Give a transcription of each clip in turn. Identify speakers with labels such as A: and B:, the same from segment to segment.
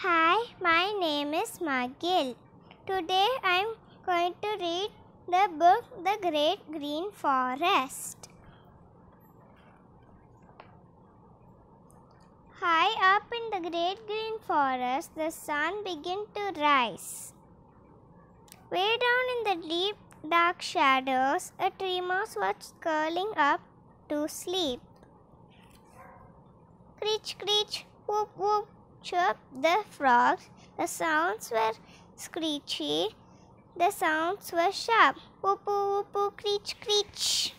A: Hi, my name is Magil. Today I am going to read the book The Great Green Forest. High up in the great green forest, the sun began to rise. Way down in the deep dark shadows, a tree mouse was curling up to sleep. Screech, screech, whoop, whoop, chirped the frogs. The sounds were screechy. The sounds were sharp. Whoopoo, whoopoo, screech, screech.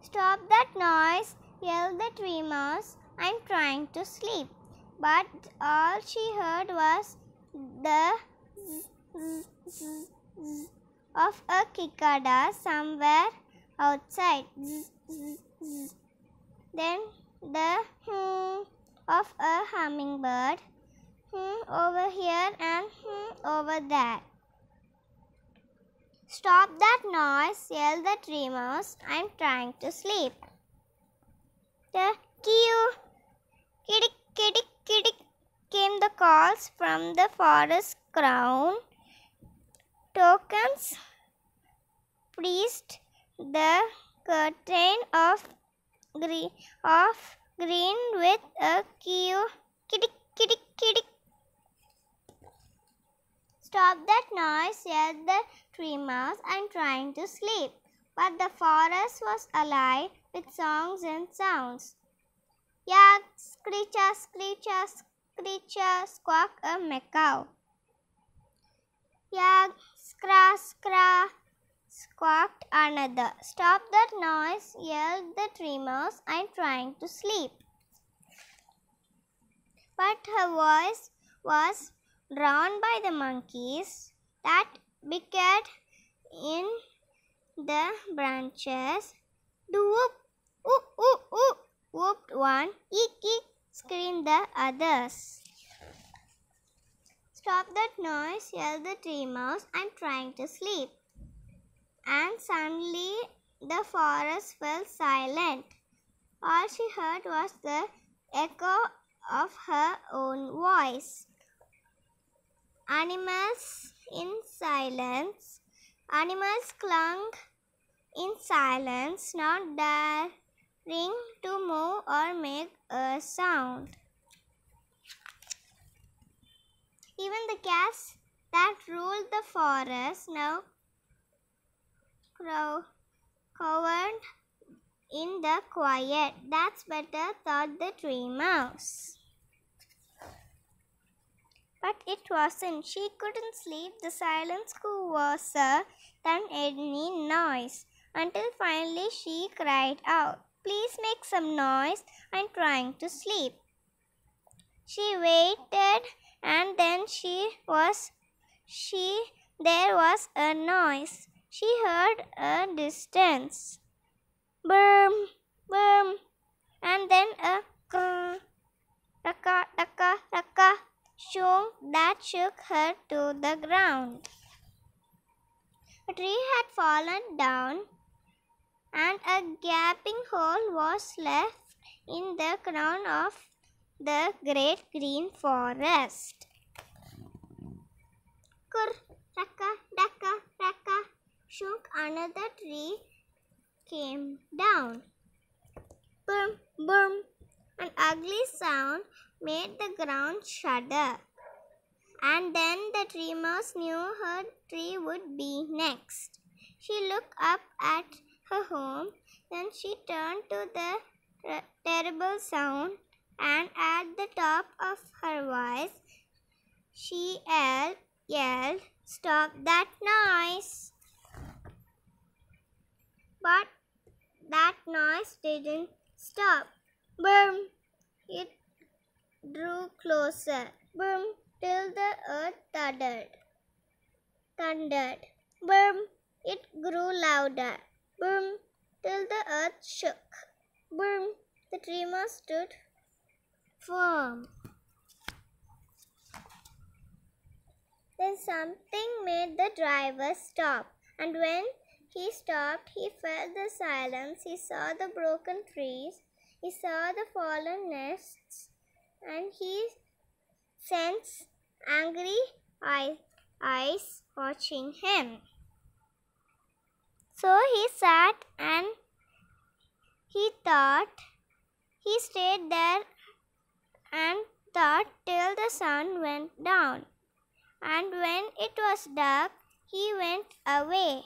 A: Stop that noise, yelled the tree mouse. I'm trying to sleep. But all she heard was the zzz, zzz, zzz, zzz of a cicada somewhere outside. Zzz, zzz, zzz. Then the of a hummingbird, over here and over there. Stop that noise, yelled the tree mouse. I'm trying to sleep. The kee-oo, kiddick, kiddick, kiddick came the calls from the forest crown. Tokens pleased the curtain of green with a kee-oo, kiddick, kiddick, kiddick. Stop that noise, yelled the tree mouse. I'm trying to sleep. But the forest was alive with songs and sounds. Yak, screecha, screecha, screecha, squawk a macaw. Yak, scra, scra, squawked another. Stop that noise, yelled the tree mouse. I'm trying to sleep. But her voice was drowned by the monkeys that bickered in the branches. Do-whoop, ooh, ooh, ooh, whooped one. Eek, eek, screamed the others. Stop that noise, yelled the tree mouse. I'm trying to sleep. And suddenly the forest fell silent. All she heard was the echo of her own voice. Animals clung in silence, not daring to move or make a sound. Even the cats that ruled the forest now cowered in the quiet. That's better, thought the tree mouse. But it wasn't. She couldn't sleep. The silence grew worse than any noise, until finally she cried out, "Please make some noise. I'm trying to sleep." She waited, and then there was a noise. She heard a distance. Boom, boom, and then a grrr, raka, raka, raka. That shook her to the ground. A tree had fallen down, and a gaping hole was left in the crown of the great green forest. Kurr, raka, daka, raka, shook another tree came down. Boom, boom, an ugly sound made the ground shudder. And then the tree mouse knew her tree would be next. She looked up at her home, then she turned to the terrible sound, and at the top of her voice, she yelled, "Stop that noise!" But that noise didn't stop. Boom! It drew closer. Boom! Till the earth thundered. Boom! It grew louder. Boom! Till the earth shook. Boom! The tree mouse stood firm. Then something made the driver stop, and when he stopped, he felt the silence. He saw the broken trees. He saw the fallen nests, and he sends angry eyes watching him. So he sat and he stayed there and thought till the sun went down. And when it was dark, he went away.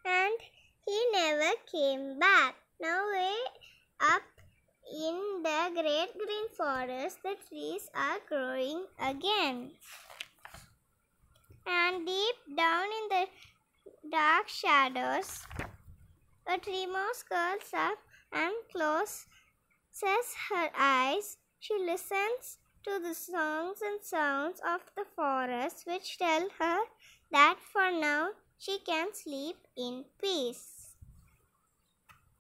A: And he never came back. Now way up in the great green forest, the trees are growing again. And deep down in the dark shadows, a tree mouse curls up and closes her eyes. She listens to the songs and sounds of the forest, which tell her that for now she can sleep in peace.